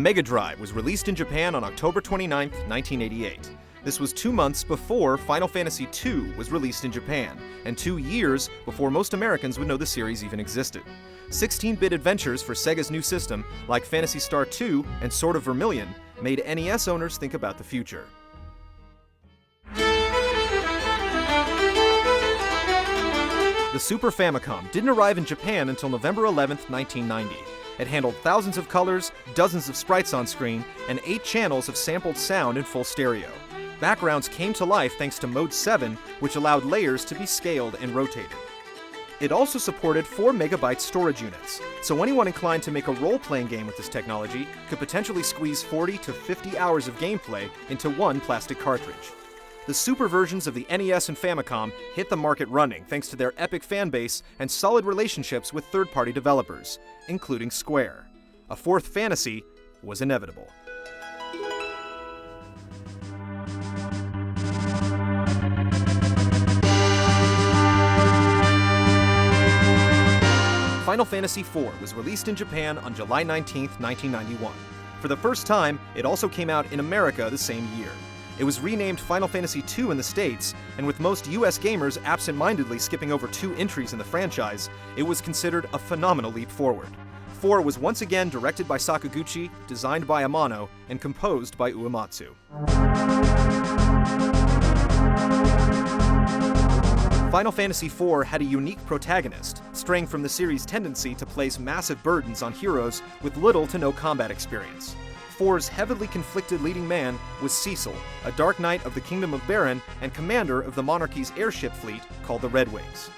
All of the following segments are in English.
Mega Drive was released in Japan on October 29, 1988. This was 2 months before Final Fantasy II was released in Japan, and 2 years before most Americans would know the series even existed. 16-bit adventures for Sega's new system, like Phantasy Star 2 and Sword of Vermilion, made NES owners think about the future. The Super Famicom didn't arrive in Japan until November 11, 1990. It handled thousands of colors, dozens of sprites on screen, and 8 channels of sampled sound in full stereo. Backgrounds came to life thanks to Mode 7, which allowed layers to be scaled and rotated. It also supported 4 MB storage units, so anyone inclined to make a role-playing game with this technology could potentially squeeze 40 to 50 hours of gameplay into one plastic cartridge. The Super versions of the NES and Famicom hit the market running thanks to their epic fanbase and solid relationships with third-party developers, including Square. A fourth fantasy was inevitable. Final Fantasy IV was released in Japan on July 19, 1991. For the first time, it also came out in America the same year. It was renamed Final Fantasy II in the States, and with most US gamers absent-mindedly skipping over 2 entries in the franchise, it was considered a phenomenal leap forward. 4 was once again directed by Sakaguchi, designed by Amano, and composed by Uematsu. Final Fantasy IV had a unique protagonist, straying from the series' tendency to place massive burdens on heroes with little to no combat experience. 4's heavily conflicted leading man was Cecil, a Dark Knight of the Kingdom of Baron and commander of the Monarchy's airship fleet called the Red Wings.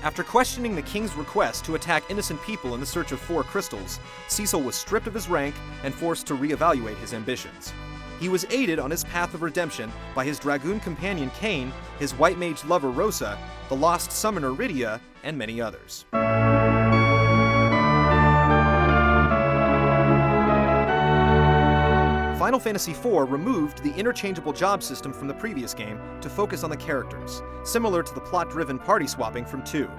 After questioning the king's request to attack innocent people in the search of 4 crystals, Cecil was stripped of his rank and forced to reevaluate his ambitions. He was aided on his path of redemption by his Dragoon companion Kain, his White Mage lover Rosa, the Lost Summoner Rydia, and many others. Final Fantasy IV removed the interchangeable job system from the previous game to focus on the characters, similar to the plot-driven party swapping from 2.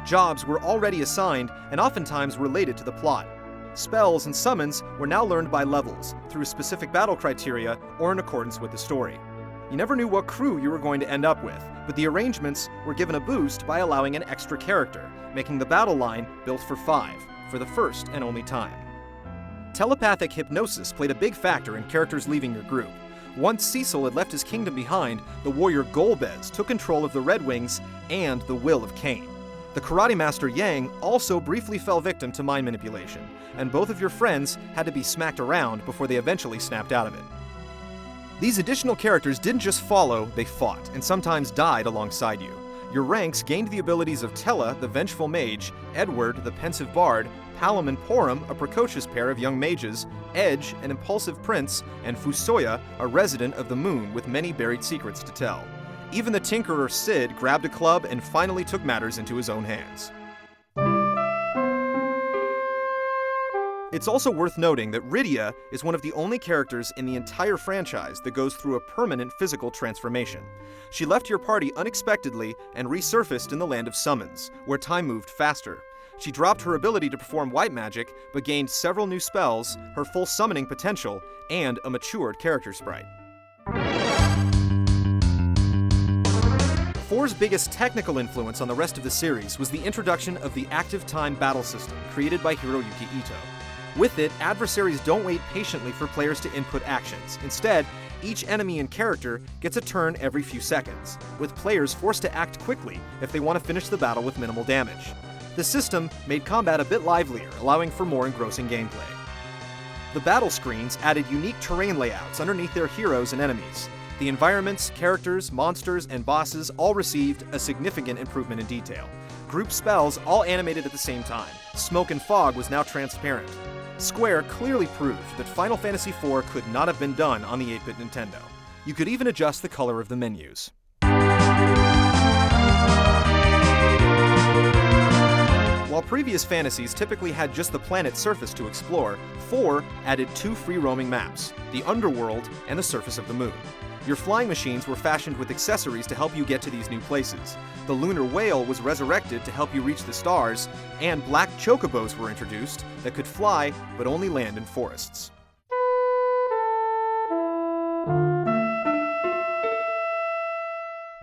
Jobs were already assigned and oftentimes related to the plot. Spells and summons were now learned by levels, through specific battle criteria or in accordance with the story. You never knew what crew you were going to end up with, but the arrangements were given a boost by allowing an extra character, making the battle line built for 5, for the first and only time. Telepathic hypnosis played a big factor in characters leaving your group. Once Cecil had left his kingdom behind, the warrior Golbez took control of the Red Wings and the will of Kain. The karate master Yang also briefly fell victim to mind manipulation, and both of your friends had to be smacked around before they eventually snapped out of it. These additional characters didn't just follow, they fought, and sometimes died alongside you. Your ranks gained the abilities of Tella, the vengeful mage, Edward, the pensive bard, Palom and Porum, a precocious pair of young mages, Edge, an impulsive prince, and Fusoya, a resident of the moon with many buried secrets to tell. Even the Tinkerer Cid grabbed a club and finally took matters into his own hands. It's also worth noting that Rydia is one of the only characters in the entire franchise that goes through a permanent physical transformation. She left your party unexpectedly and resurfaced in the Land of Summons, where time moved faster. She dropped her ability to perform white magic, but gained several new spells, her full summoning potential, and a matured character sprite. 4's biggest technical influence on the rest of the series was the introduction of the active time battle system created by Hiroyuki Ito. With it, adversaries don't wait patiently for players to input actions. Instead, each enemy and character gets a turn every few seconds, with players forced to act quickly if they want to finish the battle with minimal damage. The system made combat a bit livelier, allowing for more engrossing gameplay. The battle screens added unique terrain layouts underneath their heroes and enemies. The environments, characters, monsters, and bosses all received a significant improvement in detail. Group spells all animated at the same time. Smoke and fog was now transparent. Square clearly proved that Final Fantasy IV could not have been done on the 8-bit Nintendo. You could even adjust the color of the menus. While previous fantasies typically had just the planet's surface to explore, 4 added 2 free-roaming maps, the Underworld and the surface of the Moon. Your flying machines were fashioned with accessories to help you get to these new places. The Lunar Whale was resurrected to help you reach the stars, and black chocobos were introduced that could fly but only land in forests.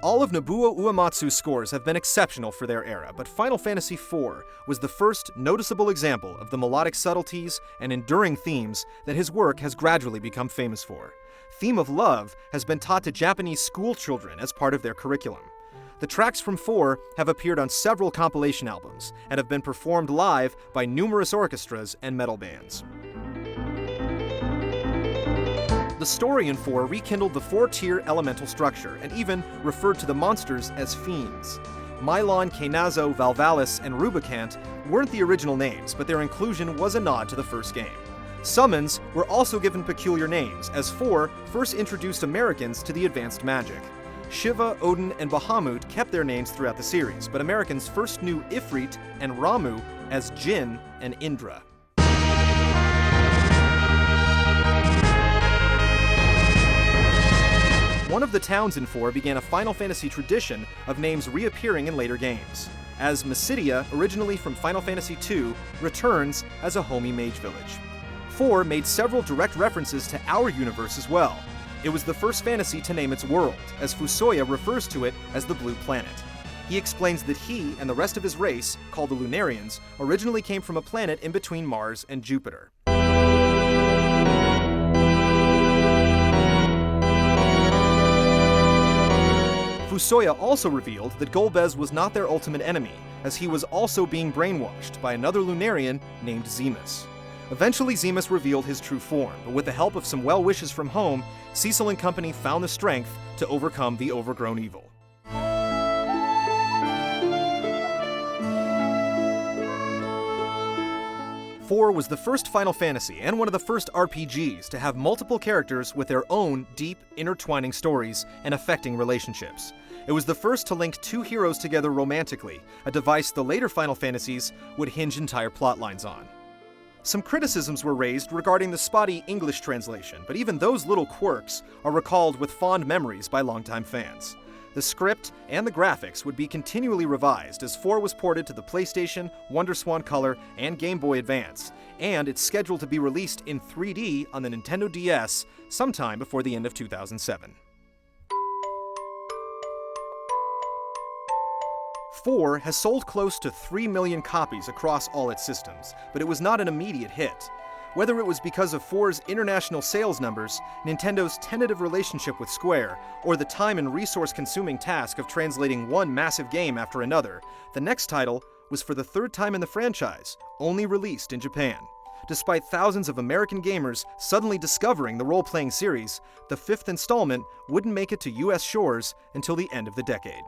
All of Nobuo Uematsu's scores have been exceptional for their era, but Final Fantasy IV was the first noticeable example of the melodic subtleties and enduring themes that his work has gradually become famous for. Theme of Love has been taught to Japanese school children as part of their curriculum. The tracks from 4 have appeared on several compilation albums and have been performed live by numerous orchestras and metal bands. The story in 4 rekindled the 4-tier elemental structure and even referred to the monsters as fiends. Mylon, Kainazo, Valvalis, and Rubicant weren't the original names, but their inclusion was a nod to the first game. Summons were also given peculiar names, as 4 first introduced Americans to the advanced magic. Shiva, Odin, and Bahamut kept their names throughout the series, but Americans first knew Ifrit and Ramu as Jin and Indra. One of the towns in 4 began a Final Fantasy tradition of names reappearing in later games, as Mysidia, originally from Final Fantasy II, returns as a homey mage village. 4 made several direct references to our universe as well. It was the first fantasy to name its world, as Fusoya refers to it as the Blue Planet. He explains that he and the rest of his race, called the Lunarians, originally came from a planet in between Mars and Jupiter. Fusoya also revealed that Golbez was not their ultimate enemy, as he was also being brainwashed by another Lunarian named Zemus. Eventually, Zemus revealed his true form, but with the help of some well-wishes from home, Cecil and company found the strength to overcome the overgrown evil. Four was the first Final Fantasy and one of the first RPGs to have multiple characters with their own deep, intertwining stories and affecting relationships. It was the first to link two heroes together romantically, a device the later Final Fantasies would hinge entire plotlines on. Some criticisms were raised regarding the spotty English translation, but even those little quirks are recalled with fond memories by longtime fans. The script and the graphics would be continually revised as 4 was ported to the PlayStation, WonderSwan Color, and Game Boy Advance, and it's scheduled to be released in 3D on the Nintendo DS sometime before the end of 2007. 4 has sold close to 3 million copies across all its systems, but it was not an immediate hit. Whether it was because of 4's international sales numbers, Nintendo's tentative relationship with Square, or the time and resource-consuming task of translating one massive game after another, the next title was for the third time in the franchise, only released in Japan. Despite thousands of American gamers suddenly discovering the role-playing series, the fifth installment wouldn't make it to US shores until the end of the decade.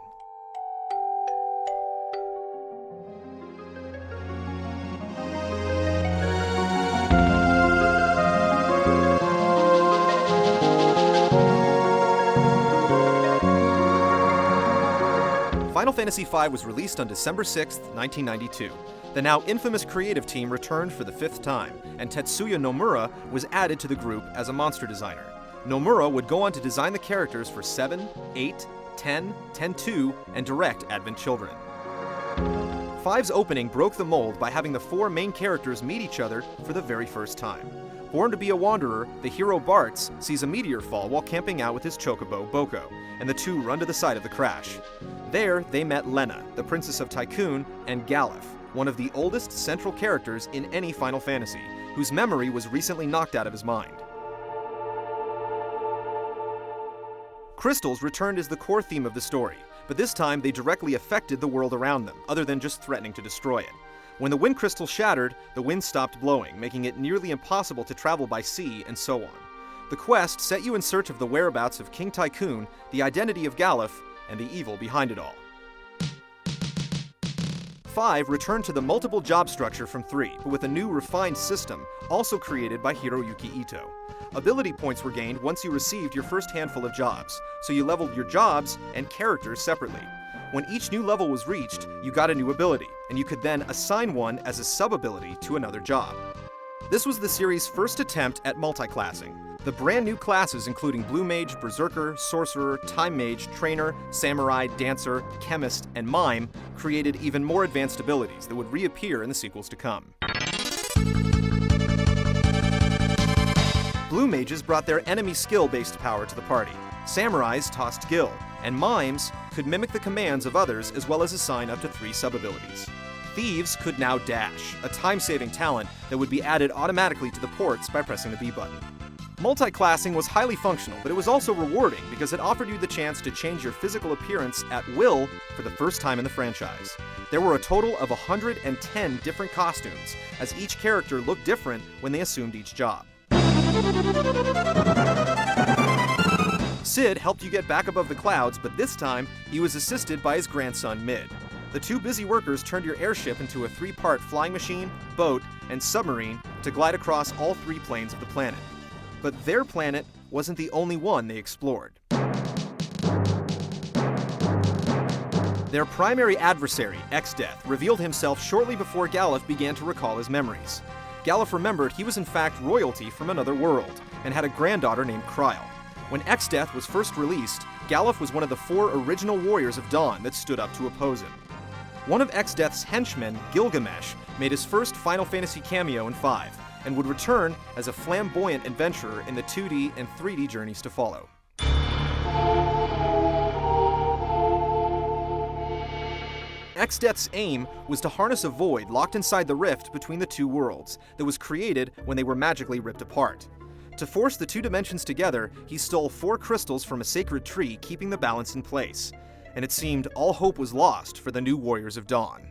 Final Fantasy V was released on December 6, 1992. The now infamous creative team returned for the fifth time, and Tetsuya Nomura was added to the group as a monster designer. Nomura would go on to design the characters for 7, 8, 10, 10-2, and Direct Advent Children. 5's opening broke the mold by having the 4 main characters meet each other for the very first time. Born to be a wanderer, the hero Bartz sees a meteor fall while camping out with his chocobo, Boko, and the two run to the site of the crash. There, they met Lena, the Princess of Tycoon, and Galuf, one of the oldest central characters in any Final Fantasy, whose memory was recently knocked out of his mind. Crystals returned as the core theme of the story, but this time they directly affected the world around them, other than just threatening to destroy it. When the wind crystal shattered, the wind stopped blowing, making it nearly impossible to travel by sea, and so on. The quest set you in search of the whereabouts of King Tycoon, the identity of Galuf, and the evil behind it all. 5 returned to the multiple job structure from 3, but with a new refined system, also created by Hiroyuki Ito. Ability points were gained once you received your first handful of jobs, so you leveled your jobs and characters separately. When each new level was reached, you got a new ability, and you could then assign one as a sub-ability to another job. This was the series' first attempt at multiclassing. The brand new classes including Blue Mage, Berserker, Sorcerer, Time Mage, Trainer, Samurai, Dancer, Chemist, and Mime created even more advanced abilities that would reappear in the sequels to come. Blue Mages brought their enemy skill-based power to the party. samurais tossed gil, and mimes could mimic the commands of others as well as assign up to 3 sub-abilities. Thieves could now dash, a time-saving talent that would be added automatically to the ports by pressing the B button. Multi-classing was highly functional, but it was also rewarding because it offered you the chance to change your physical appearance at will for the first time in the franchise. There were a total of 110 different costumes, as each character looked different when they assumed each job. Sid helped you get back above the clouds, but this time he was assisted by his grandson Mid. The 2 busy workers turned your airship into a 3-part flying machine, boat, and submarine to glide across all 3 planes of the planet. But their planet wasn't the only one they explored. Their primary adversary, Exdeath, revealed himself shortly before Galuf began to recall his memories. Galuf remembered he was in fact royalty from another world, and had a granddaughter named Kryl. When Exdeath was first released, Galuf was one of the 4 original Warriors of Dawn that stood up to oppose him. One of Exdeath's henchmen, Gilgamesh, made his first Final Fantasy cameo in 5, and would return as a flamboyant adventurer in the 2D and 3D journeys to follow. Exdeath's aim was to harness a void locked inside the rift between the 2 worlds that was created when they were magically ripped apart. To force the 2 dimensions together, he stole 4 crystals from a sacred tree, keeping the balance in place. And it seemed all hope was lost for the new Warriors of Dawn.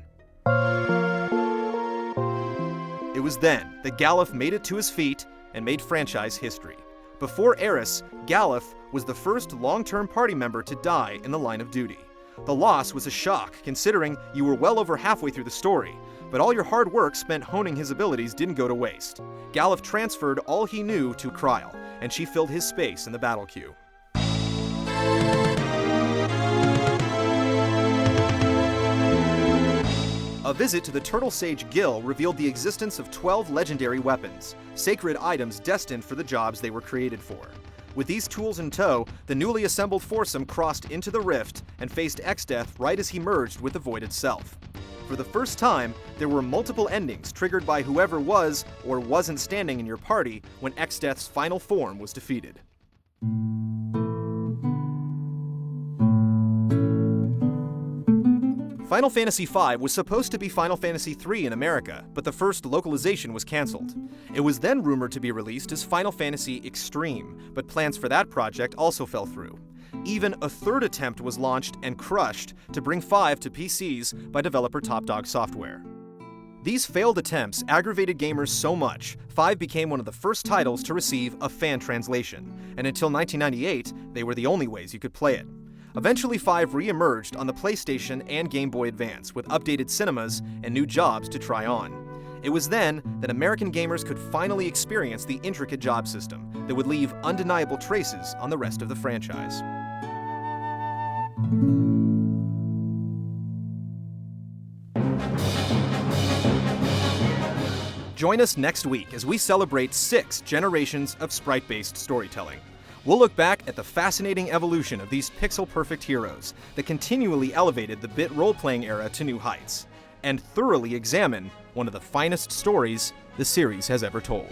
It was then that Galuf made it to his feet and made franchise history. Before Eris, Galuf was the first long-term party member to die in the line of duty. The loss was a shock, considering you were well over halfway through the story, but all your hard work spent honing his abilities didn't go to waste. Galuf transferred all he knew to Kryl, and she filled his space in the battle queue. A visit to the Turtle Sage Gil revealed the existence of 12 legendary weapons, sacred items destined for the jobs they were created for. With these tools in tow, the newly assembled foursome crossed into the rift and faced Exdeath right as he merged with the void itself. For the first time, there were multiple endings triggered by whoever was or wasn't standing in your party when Exdeath's final form was defeated. Final Fantasy V was supposed to be Final Fantasy III in America, but the first localization was cancelled. It was then rumored to be released as Final Fantasy Extreme, but plans for that project also fell through. Even a 3rd attempt was launched and crushed to bring 5 to PCs by developer Top Dog Software. These failed attempts aggravated gamers so much, 5 became one of the first titles to receive a fan translation, and until 1998, they were the only ways you could play it. Eventually 5 re-emerged on the PlayStation and Game Boy Advance with updated cinemas and new jobs to try on. It was then that American gamers could finally experience the intricate job system that would leave undeniable traces on the rest of the franchise. Join us next week as we celebrate 6 generations of sprite-based storytelling. We'll look back at the fascinating evolution of these pixel-perfect heroes that continually elevated the bit role-playing era to new heights, and thoroughly examine one of the finest stories the series has ever told.